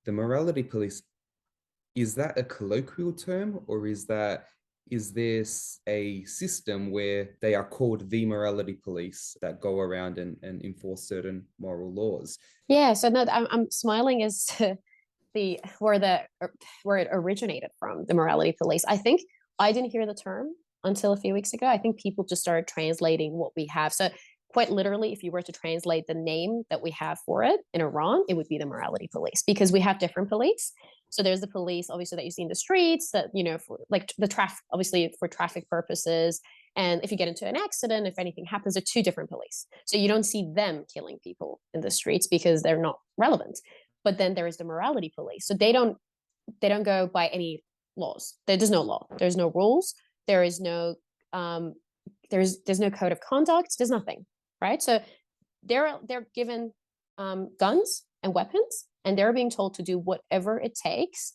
the morality police, is that a colloquial term, or is this a system where they are called the morality police that go around and enforce certain moral laws? Yeah, so no, I'm smiling as to the where it originated from, the morality police. I think I didn't hear the term until a few weeks ago. I think people just started translating what we have. So quite literally, if you were to translate the name that we have for it in Iran, it would be the morality police, because we have different police. So there's the police, obviously, that you see in the streets, that, you know, for like the traffic, obviously for traffic purposes. And if you get into an accident, if anything happens, they're two different police. So you don't see them killing people in the streets because they're not relevant. But then there is the morality police. So they don't go by any laws. There's no law. There's no rules. There is no there's no code of conduct. There's nothing, right? So they're given guns and weapons, and they're being told to do whatever it takes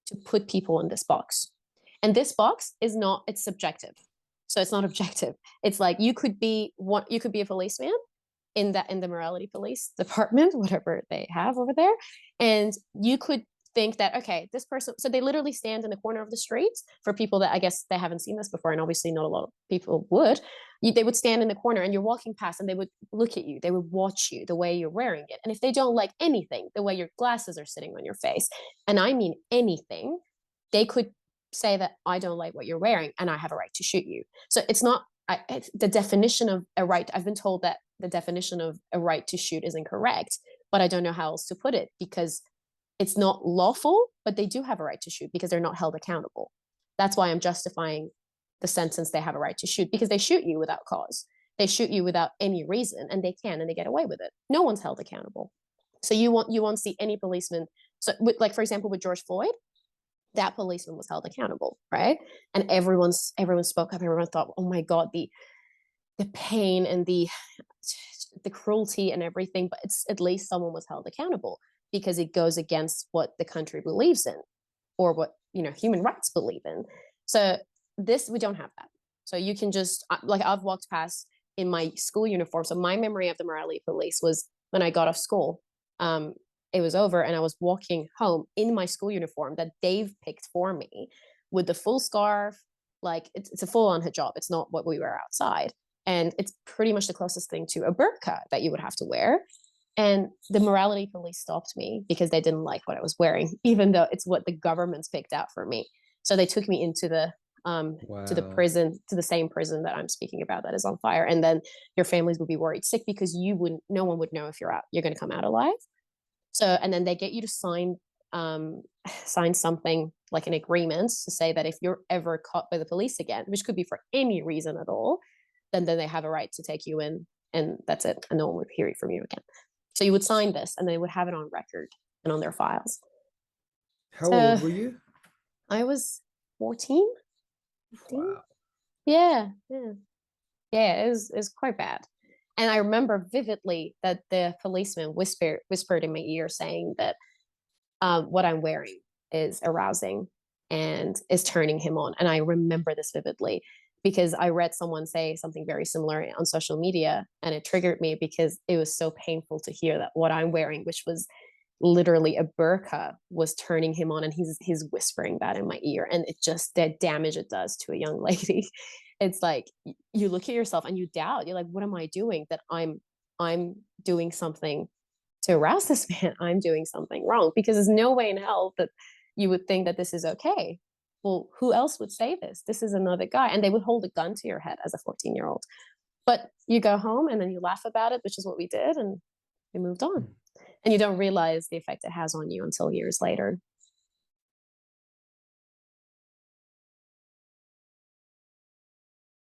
to put people in this box. And this box is not, it's subjective. So it's not objective. It's like you could be a policeman in the morality police department, whatever they have over there, and you could think that, okay, this person, so they literally stand in the corner of the streets. For people that, I guess, they haven't seen this before, and obviously not a lot of people would, they would stand in the corner and you're walking past, and they would look at you, they would watch you, the way you're wearing it, and if they don't like anything, the way your glasses are sitting on your face, and I mean anything, they could say that, I don't like what you're wearing and I have a right to shoot you. So it's not, the definition of a right, I've been told that the definition of a right to shoot is incorrect, but I don't know how else to put it, because it's not lawful, but they do have a right to shoot because they're not held accountable. That's why I'm justifying the sentence, they have a right to shoot, because they shoot you without cause. They shoot you without any reason, and they can, and they get away with it. No one's held accountable. So you won't see any policeman. So like, for example, with George Floyd, that policeman was held accountable, right? And everyone spoke up. Everyone thought, oh my God, the pain and the cruelty and everything, but it's, at least someone was held accountable, because it goes against what the country believes in, or what, you know, human rights believe in. So we don't have that. So you can just, like, I've walked past in my school uniform. So my memory of the morality police was when I got off school. It was over and I was walking home in my school uniform that they've picked for me, with the full scarf. Like, it's a full-on hijab. It's not what we wear outside. And it's pretty much the closest thing to a burqa that you would have to wear. And the morality police stopped me because they didn't like what I was wearing, even though it's what the government's picked out for me. So they took me into the to the Wow. prison, to the same prison that I'm speaking about that is on fire. And then your families would be worried sick, because no one would know if you're going to come out alive. So, and then they get you to sign something like an agreement to say that if you're ever caught by the police again, which could be for any reason at all, then they have a right to take you in, and that's it, and no one would hear from you again. So you would sign this, and they would have it on record and on their files. How So old were you? I was 14, 15. Wow. Yeah, yeah, yeah. It was quite bad. And I remember vividly that the policeman whispered in my ear, saying that what I'm wearing is arousing and is turning him on. And I remember this vividly because I read someone say something very similar on social media, and it triggered me because it was so painful to hear that what I'm wearing, which was literally a burqa, was turning him on, and he's whispering that in my ear, and it just, the damage it does to a young lady. It's like, you look at yourself and you doubt, you're like, what am I doing, that I'm doing something to arouse this man? I'm doing something wrong, because there's no way in hell that you would think that this is okay. Well, who else would say this? This is another guy. And they would hold a gun to your head as a 14-year-old. But you go home and then you laugh about it, which is what we did, and we moved on. And you don't realize the effect it has on you until years later.